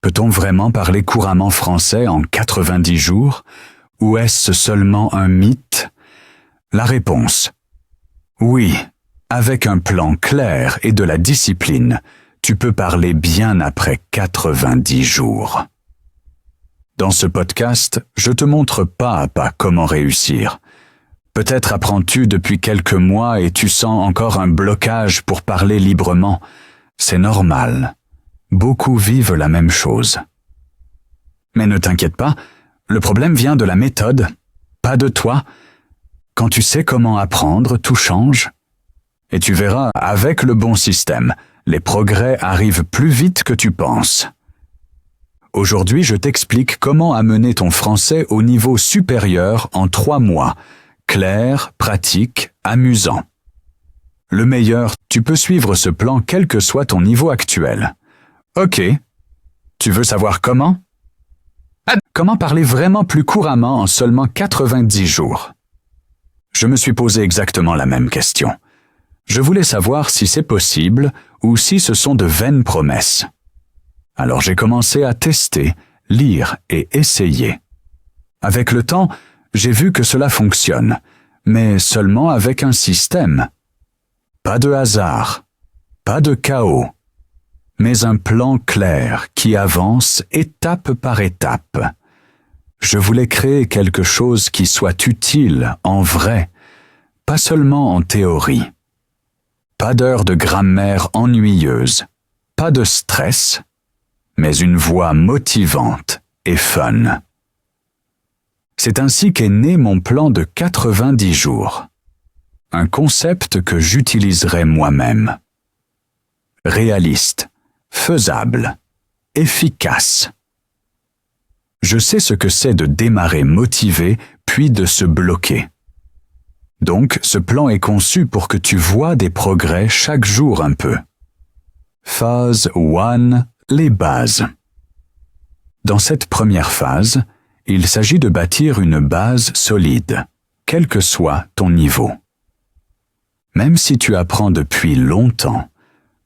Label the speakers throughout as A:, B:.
A: Peut-on vraiment parler couramment français en 90 jours, ou est-ce seulement un mythe? La réponse: oui, avec un plan clair et de la discipline, tu peux parler bien après 90 jours. Dans ce podcast, je te montre pas à pas comment réussir. Peut-être apprends-tu depuis quelques mois et tu sens encore un blocage pour parler librement. C'est normal. Beaucoup vivent la même chose. Mais ne t'inquiète pas, le problème vient de la méthode, pas de toi. Quand tu sais comment apprendre, tout change. Et tu verras, avec le bon système, les progrès arrivent plus vite que tu penses. Aujourd'hui, je t'explique comment amener ton français au niveau supérieur en 3 mois. Clair, pratique, amusant. Le meilleur, tu peux suivre ce plan quel que soit ton niveau actuel. Ok. Tu veux savoir comment? Comment parler vraiment plus couramment en seulement 90 jours? Je me suis posé exactement la même question. Je voulais savoir si c'est possible ou si ce sont de vaines promesses. Alors j'ai commencé à tester, lire et essayer. Avec le temps, j'ai vu que cela fonctionne, mais seulement avec un système. Pas de hasard, pas de chaos, mais un plan clair qui avance étape par étape. Je voulais créer quelque chose qui soit utile en vrai, pas seulement en théorie. Pas d'heures de grammaire ennuyeuse, pas de stress, mais une voix motivante et fun. C'est ainsi qu'est né mon plan de 90 jours. Un concept que j'utiliserai moi-même. Réaliste, faisable, efficace. Je sais ce que c'est de démarrer motivé, puis de se bloquer. Donc, ce plan est conçu pour que tu vois des progrès chaque jour un peu. Phase 1, les bases. Dans cette première phase, il s'agit de bâtir une base solide, quel que soit ton niveau. Même si tu apprends depuis longtemps,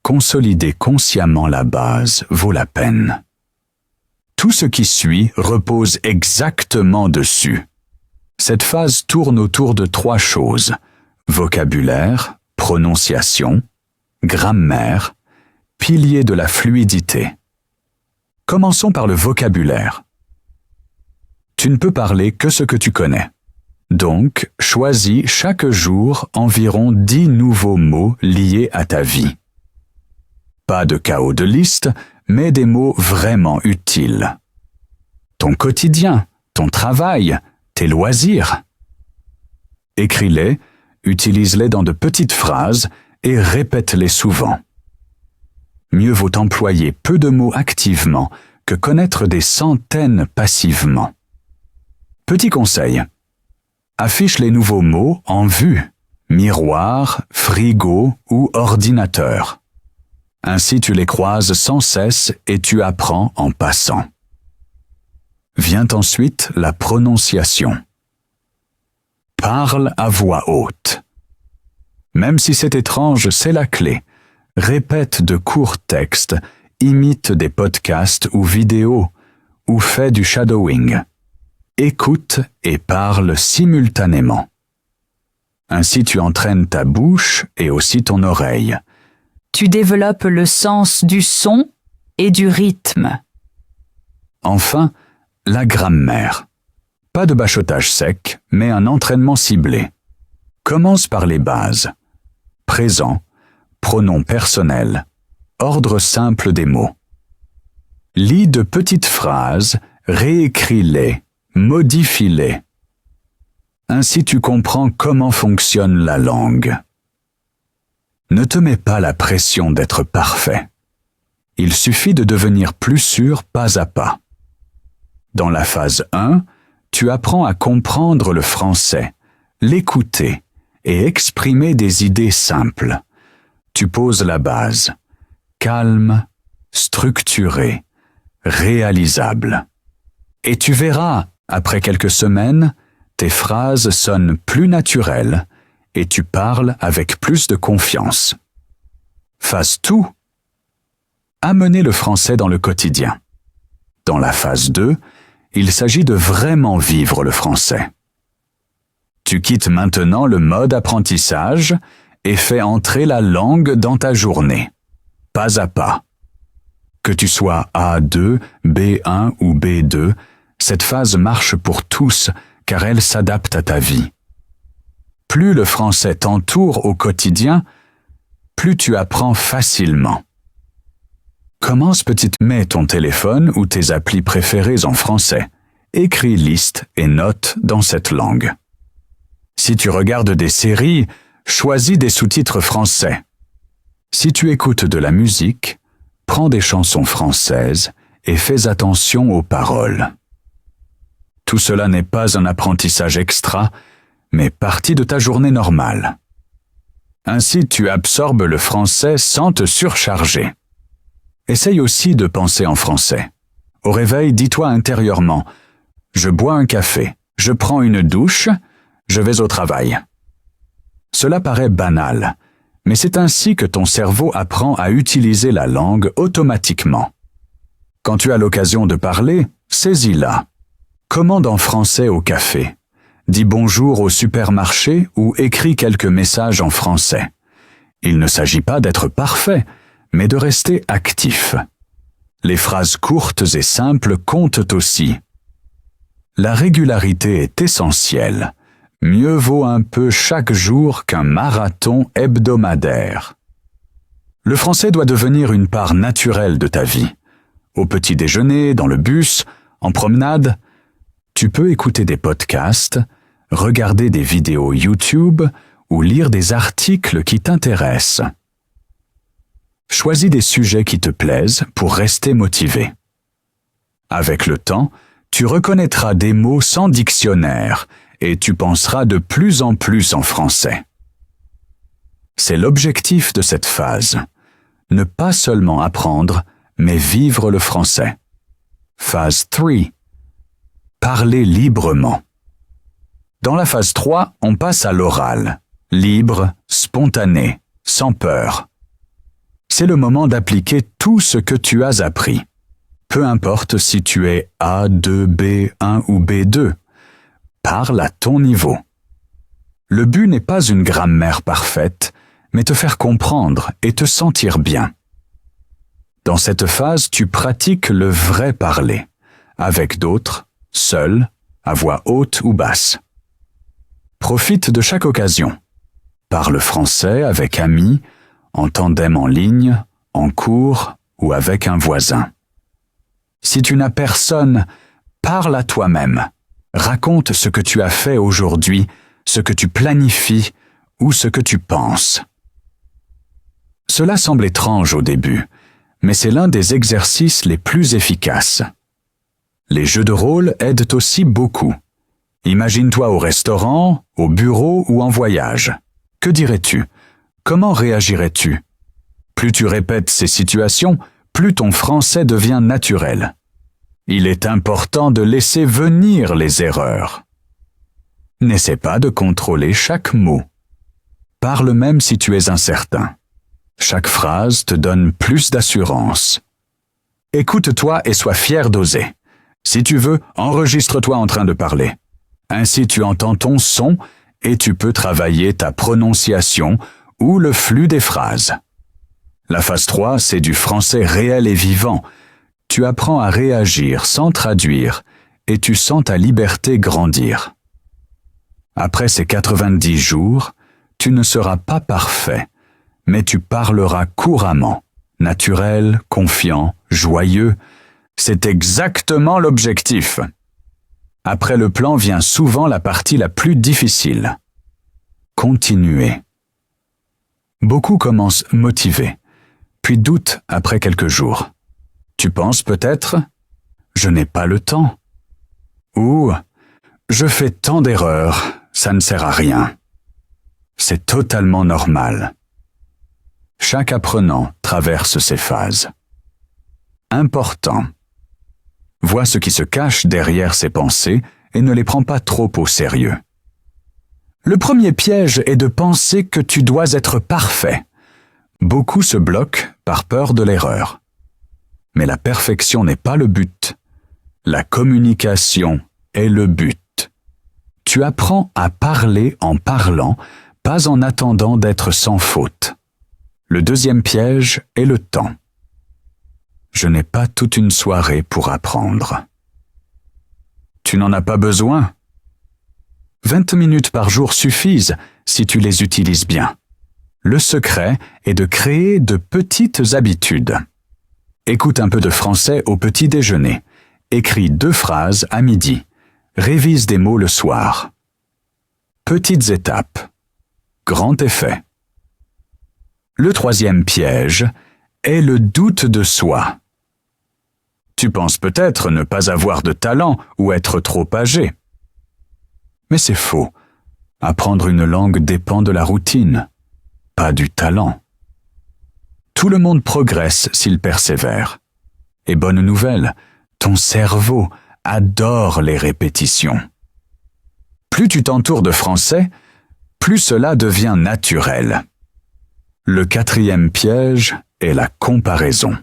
A: consolider consciemment la base vaut la peine. Tout ce qui suit repose exactement dessus. Cette phase tourne autour de 3 choses: vocabulaire, prononciation, grammaire, pilier de la fluidité. Commençons par le vocabulaire. Tu ne peux parler que ce que tu connais. Donc, choisis chaque jour environ 10 nouveaux mots liés à ta vie. Pas de chaos de liste, mais des mots vraiment utiles. Ton quotidien, ton travail, tes loisirs. Écris-les, utilise-les dans de petites phrases et répète-les souvent. Mieux vaut employer peu de mots activement que connaître des centaines passivement. Petit conseil. Affiche les nouveaux mots en vue, miroir, frigo ou ordinateur. Ainsi tu les croises sans cesse et tu apprends en passant. Vient ensuite la prononciation. Parle à voix haute. Même si c'est étrange, c'est la clé. Répète de courts textes, imite des podcasts ou vidéos, ou fais du shadowing. Écoute et parle simultanément. Ainsi tu entraînes ta bouche et aussi ton oreille.
B: Tu développes le sens du son et du rythme.
A: Enfin, la grammaire. Pas de bachotage sec, mais un entraînement ciblé. Commence par les bases. Présent, pronom personnel, ordre simple des mots. Lis de petites phrases, réécris-les, modifie-les. Ainsi tu comprends comment fonctionne la langue. Ne te mets pas la pression d'être parfait. Il suffit de devenir plus sûr pas à pas. Dans la phase 1, tu apprends à comprendre le français, l'écouter et exprimer des idées simples. Tu poses la base. Calme, structuré, réalisable. Et tu verras, après quelques semaines, tes phrases sonnent plus naturelles et tu parles avec plus de confiance. Phase 2. Amener le français dans le quotidien. Dans la phase 2, il s'agit de vraiment vivre le français. Tu quittes maintenant le mode apprentissage et fais entrer la langue dans ta journée, pas à pas. Que tu sois A2, B1 ou B2, cette phase marche pour tous car elle s'adapte à ta vie. Plus le français t'entoure au quotidien, plus tu apprends facilement. Commence petite, mets ton téléphone ou tes applis préférées en français. Écris listes et notes dans cette langue. Si tu regardes des séries, choisis des sous-titres français. Si tu écoutes de la musique, prends des chansons françaises et fais attention aux paroles. Tout cela n'est pas un apprentissage extra, mais partie de ta journée normale. Ainsi, tu absorbes le français sans te surcharger. Essaye aussi de penser en français. Au réveil, dis-toi intérieurement « Je bois un café, je prends une douche, je vais au travail ». Cela paraît banal, mais c'est ainsi que ton cerveau apprend à utiliser la langue automatiquement. Quand tu as l'occasion de parler, saisis-la. Commande en français au café. Dis bonjour au supermarché ou écris quelques messages en français. Il ne s'agit pas d'être parfait, mais de rester actif. Les phrases courtes et simples comptent aussi. La régularité est essentielle. Mieux vaut un peu chaque jour qu'un marathon hebdomadaire. Le français doit devenir une part naturelle de ta vie. Au petit déjeuner, dans le bus, en promenade, tu peux écouter des podcasts, regarder des vidéos YouTube ou lire des articles qui t'intéressent. Choisis des sujets qui te plaisent pour rester motivé. Avec le temps, tu reconnaîtras des mots sans dictionnaire et tu penseras de plus en plus en français. C'est l'objectif de cette phase. Ne pas seulement apprendre, mais vivre le français. Phase 3. Parler librement. Dans la phase 3, on passe à l'oral. Libre, spontané, sans peur. C'est le moment d'appliquer tout ce que tu as appris. Peu importe si tu es A2, B1 ou B2. Parle à ton niveau. Le but n'est pas une grammaire parfaite, mais te faire comprendre et te sentir bien. Dans cette phase, tu pratiques le vrai parler, avec d'autres, seul, à voix haute ou basse. Profite de chaque occasion. Parle français avec amis, en tandem en ligne, en cours ou avec un voisin. Si tu n'as personne, parle à toi-même. Raconte ce que tu as fait aujourd'hui, ce que tu planifies ou ce que tu penses. Cela semble étrange au début, mais c'est l'un des exercices les plus efficaces. Les jeux de rôle aident aussi beaucoup. Imagine-toi au restaurant, au bureau ou en voyage. Que dirais-tu? Comment réagirais-tu? Plus tu répètes ces situations, plus ton français devient naturel. Il est important de laisser venir les erreurs. N'essaie pas de contrôler chaque mot. Parle même si tu es incertain. Chaque phrase te donne plus d'assurance. Écoute-toi et sois fier d'oser. Si tu veux, enregistre-toi en train de parler. Ainsi tu entends ton son et tu peux travailler ta prononciation ou le flux des phrases. La phase 3, c'est du français réel et vivant. Tu apprends à réagir sans traduire et tu sens ta liberté grandir. Après ces 90 jours, tu ne seras pas parfait, mais tu parleras couramment, naturel, confiant, joyeux. C'est exactement l'objectif. Après le plan vient souvent la partie la plus difficile. Continuer. Beaucoup commencent motivés, puis doutent après quelques jours. Tu penses peut-être « Je n'ai pas le temps » ou « Je fais tant d'erreurs, ça ne sert à rien ». C'est totalement normal. Chaque apprenant traverse ces phases. Important. Vois ce qui se cache derrière ces pensées et ne les prends pas trop au sérieux. Le premier piège est de penser que tu dois être parfait. Beaucoup se bloquent par peur de l'erreur. Mais la perfection n'est pas le but. La communication est le but. Tu apprends à parler en parlant, pas en attendant d'être sans faute. Le deuxième piège est le temps. Je n'ai pas toute une soirée pour apprendre. Tu n'en as pas besoin. 20 minutes par jour suffisent si tu les utilises bien. Le secret est de créer de petites habitudes. Écoute un peu de français au petit déjeuner. Écris 2 phrases à midi. Révise des mots le soir. Petites étapes. Grand effet. Le troisième piège est le doute de soi. Tu penses peut-être ne pas avoir de talent ou être trop âgé. Mais c'est faux. Apprendre une langue dépend de la routine, pas du talent. Tout le monde progresse s'il persévère. Et bonne nouvelle, ton cerveau adore les répétitions. Plus tu t'entoures de français, plus cela devient naturel. Le 4e piège est la comparaison.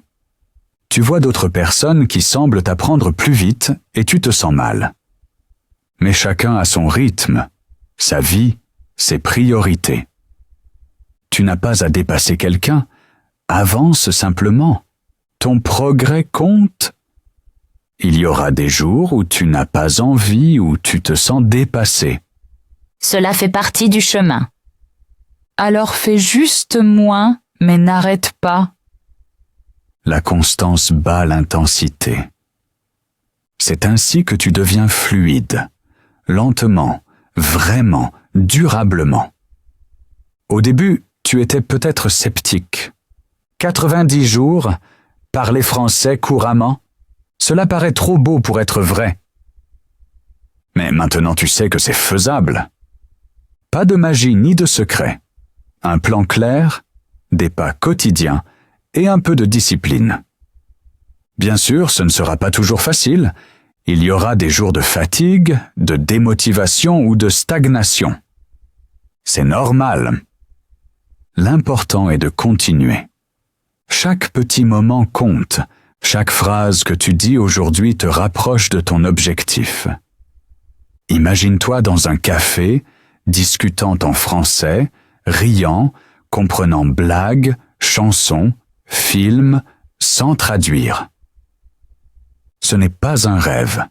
A: Tu vois d'autres personnes qui semblent apprendre plus vite et tu te sens mal. Mais chacun a son rythme, sa vie, ses priorités. Tu n'as pas à dépasser quelqu'un, avance simplement. Ton progrès compte. Il y aura des jours où tu n'as pas envie, où tu te sens dépassé.
B: Cela fait partie du chemin. Alors fais juste moins, mais n'arrête pas.
A: La constance bat l'intensité. C'est ainsi que tu deviens fluide, lentement, vraiment, durablement. Au début, tu étais peut-être sceptique. 90 jours, parler français couramment, cela paraît trop beau pour être vrai. Mais maintenant tu sais que c'est faisable. Pas de magie ni de secret. Un plan clair, des pas quotidiens et un peu de discipline. Bien sûr, ce ne sera pas toujours facile. Il y aura des jours de fatigue, de démotivation ou de stagnation. C'est normal. L'important est de continuer. Chaque petit moment compte. Chaque phrase que tu dis aujourd'hui te rapproche de ton objectif. Imagine-toi dans un café, discutant en français, riant, comprenant blagues, chansons, films, sans traduire. Ce n'est pas un rêve.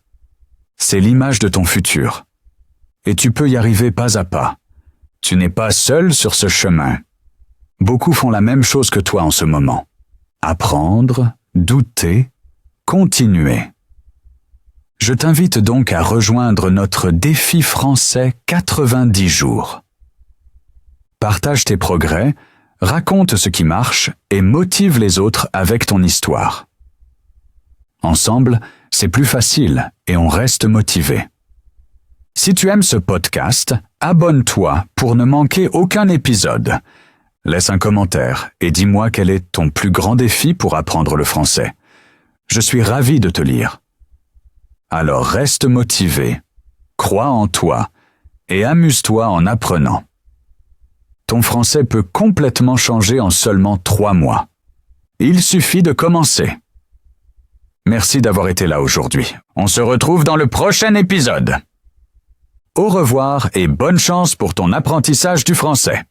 A: C'est l'image de ton futur. Et tu peux y arriver pas à pas. Tu n'es pas seul sur ce chemin. Beaucoup font la même chose que toi en ce moment. Apprendre, douter, continuer. Je t'invite donc à rejoindre notre défi français 90 jours. Partage tes progrès, raconte ce qui marche et motive les autres avec ton histoire. Ensemble, c'est plus facile et on reste motivé. Si tu aimes ce podcast, abonne-toi pour ne manquer aucun épisode. Laisse un commentaire et dis-moi quel est ton plus grand défi pour apprendre le français. Je suis ravi de te lire. Alors reste motivé, crois en toi et amuse-toi en apprenant. Ton français peut complètement changer en seulement 3 mois. Il suffit de commencer. Merci d'avoir été là aujourd'hui. On se retrouve dans le prochain épisode. Au revoir et bonne chance pour ton apprentissage du français.